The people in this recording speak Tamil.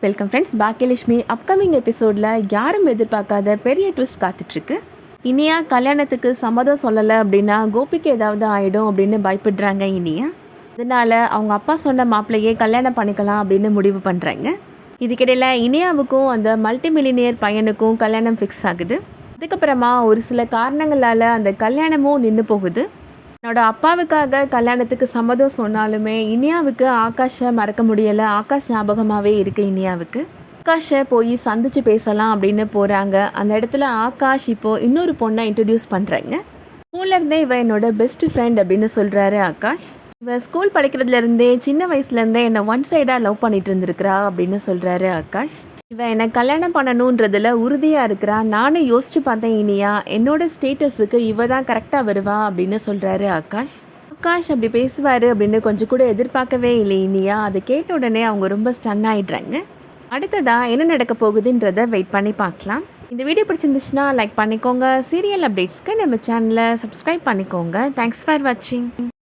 Welcome friends. பாக்கியலட்சுமி அப்கமிங் எபிசோடில் யாரும் எதிர்பார்க்காத பெரிய ட்விஸ்ட் காத்துட்ருக்கு. இனியா கல்யாணத்துக்கு சம்மதம் சொல்லலை அப்படின்னா கோபிக்கு ஏதாவது ஆகிடும் அப்படின்னு பயப்படுறாங்க இனியா. அதனால் அவங்க அப்பா சொன்ன மாப்பிள்ளையே கல்யாணம் பண்ணிக்கலாம் அப்படின்னு முடிவு பண்ணுறாங்க. இதுக்கிடையில் இனியாவுக்கும் அந்த மல்டி மில்லினியர் பையனுக்கும் கல்யாணம் ஃபிக்ஸ் ஆகுது. அதுக்கப்புறமா ஒரு சில காரணங்களால் அந்த கல்யாணமும் நின்று போகுது. என்னோட அப்பாவுக்காக கல்யாணத்துக்கு சம்மதம் சொன்னாலுமே இனியாவுக்கு ஆகாஷை மறக்க முடியலை. ஆகாஷ் ஞாபகமாகவே இருக்குது இனியாவுக்கு. ஆகாஷை போய் சந்தித்து பேசலாம் அப்படின்னு போகிறாங்க. அந்த இடத்துல ஆகாஷ் இப்போது இன்னொரு பொண்ணை இன்ட்ரடியூஸ் பண்ணுறாங்க. ஸ்கூல்லேருந்தே இவன் என்னோட பெஸ்ட் ஃப்ரெண்ட் அப்படின்னு சொல்கிறாரு ஆகாஷ். இவன் ஸ்கூல் படிக்கிறதுலேருந்தே சின்ன வயசுலேருந்தே என்னை ஒன் சைடாக லவ் பண்ணிட்டு இருந்திருக்கிறா அப்படின்னு சொல்கிறாரு ஆகாஷ். இவன் என்னை கல்யாணம் பண்ணணுன்றதில் உறுதியாக இருக்கிறா. நானும் யோசிச்சு பார்த்தேன் இனியா, என்னோட ஸ்டேட்டஸுக்கு இவ தான் கரெக்டாக வருவா அப்படின்னு சொல்கிறாரு ஆகாஷ். ஆகாஷ் அப்படி பேசுவார் அப்படின்னு கொஞ்சம் கூட எதிர்பார்க்கவே இல்லை இனியா. அதை கேட்ட உடனே அவங்க ரொம்ப ஸ்டன் ஆகிடுறாங்க. அடுத்ததாக என்ன நடக்க போகுதுன்றதை வெயிட் பண்ணி பார்க்கலாம். இந்த வீடியோ பிடிச்சிருந்துச்சுன்னா லைக் பண்ணிக்கோங்க. சீரியல் அப்டேட்ஸ்க்கு நம்ம சேனலை சப்ஸ்கிரைப் பண்ணிக்கோங்க. தேங்க்ஸ் ஃபார் வாட்சிங்.